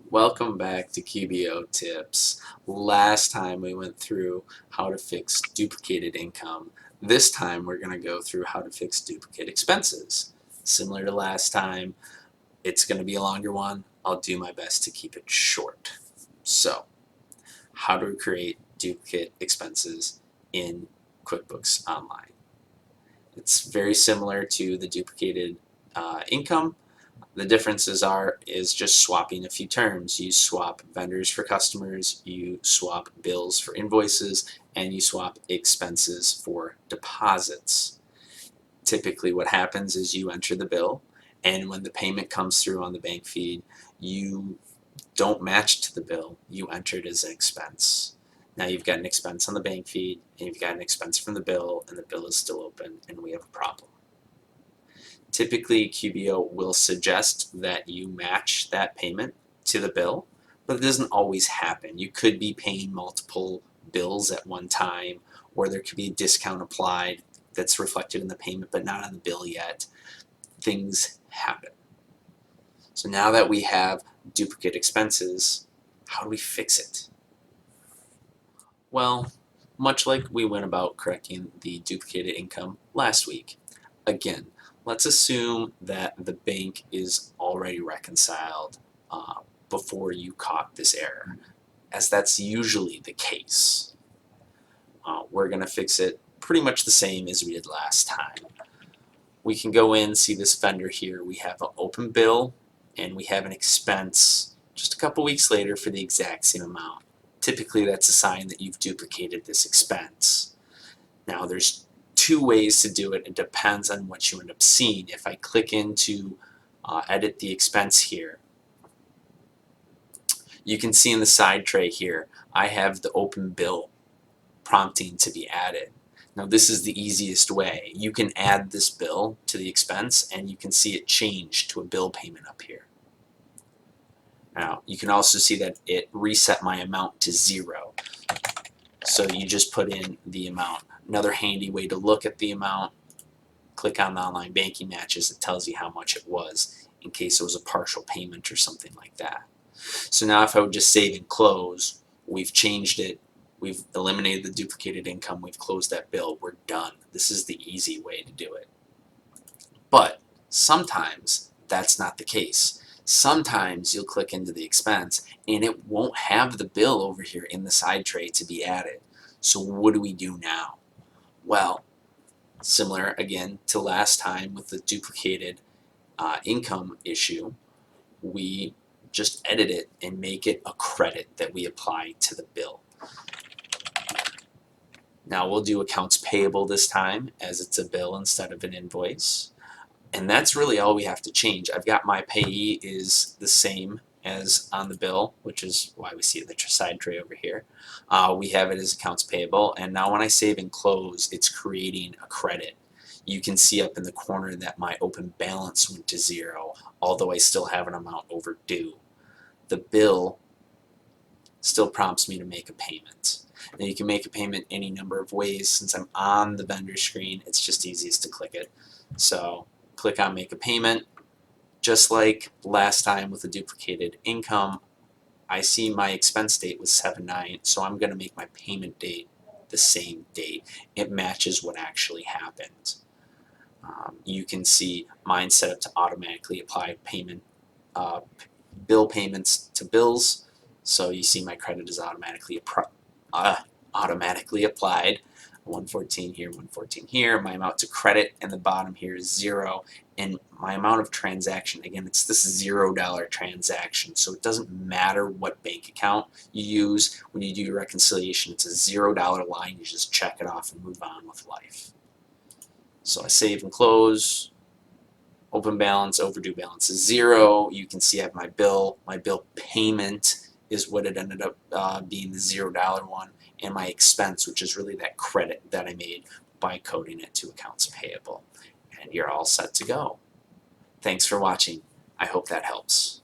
Welcome back to QBO Tips. Last time we went through how to fix duplicated income. This time we're going to go through how to fix duplicate expenses. Similar to last time, it's going to be a longer one. I'll do my best to keep it short. So, how to create duplicate expenses in QuickBooks Online. It's very similar to the duplicated income. The differences is just swapping a few terms. You swap vendors for customers, you swap bills for invoices, and you swap expenses for deposits. Typically what happens is you enter the bill, and when the payment comes through on the bank feed, you don't match to the bill, you enter it as an expense. Now you've got an expense on the bank feed, and you've got an expense from the bill, and the bill is still open, and we have a problem. Typically, QBO will suggest that you match that payment to the bill, but it doesn't always happen. You could be paying multiple bills at one time, or there could be a discount applied that's reflected in the payment but not on the bill yet. Things happen. So now that we have duplicate expenses, how do we fix it? Well, much like we went about correcting the duplicated income last week. Again, let's assume that the bank is already reconciled before you caught this error, as that's usually the case. We're going to fix it pretty much the same as we did last time. We can go in, see this vendor here. We have an open bill and we have an expense just a couple weeks later for the exact same amount. Typically that's a sign that you've duplicated this expense. Now there's two ways to do it. It depends on what you end up seeing. If I click into edit the expense here, you can see in the side tray here I have the open bill prompting to be added. Now this is the easiest way. You can add this bill to the expense and you can see it change to a bill payment up here. Now you can also see that it reset my amount to 0. So you just put in the amount. Another handy way to look at the amount, click on the online banking matches. It tells you how much it was in case it was a partial payment or something like that. So now if I would just save and close, we've changed it, we've eliminated the duplicated income, we've closed that bill, we're done. This is the easy way to do it. But sometimes that's not the case. Sometimes you'll click into the expense and it won't have the bill over here in the side tray to be added. So what do we do now? Well, similar again to last time with the duplicated income issue, we just edit it and make it a credit that we apply to the bill. Now we'll do accounts payable this time as it's a bill instead of an invoice. And that's really all we have to change. I've got my payee is the same as on the bill, which is why we see the side tray over here. We have it as accounts payable, and now when I save and close, it's creating a credit. You can see up in the corner that my open balance went to 0, although I still have an amount overdue. The bill still prompts me to make a payment. Now you can make a payment any number of ways. Since I'm on the vendor screen, it's just easiest to click it. So click on make a payment. Just like last time with the duplicated income, I see my expense date was 7/9, so I'm going to make my payment date the same date. It matches what actually happened. You can see mine set up to automatically apply payment bill payments to bills, so you see my credit is automatically applied. 114 here, 114 here. My amount to credit and the bottom here is 0, and my amount of transaction, again, it's this $0 transaction, so it doesn't matter what bank account you use. When you do your reconciliation, it's a $0 line. You just check it off and move on with life. So I save and close. Open balance, overdue balance is 0. You can see I have my bill. My bill payment is what it ended up being, the $0 one, and my expense, which is really that credit that I made by coding it to accounts payable. And you're all set to go. Thanks for watching. I hope that helps.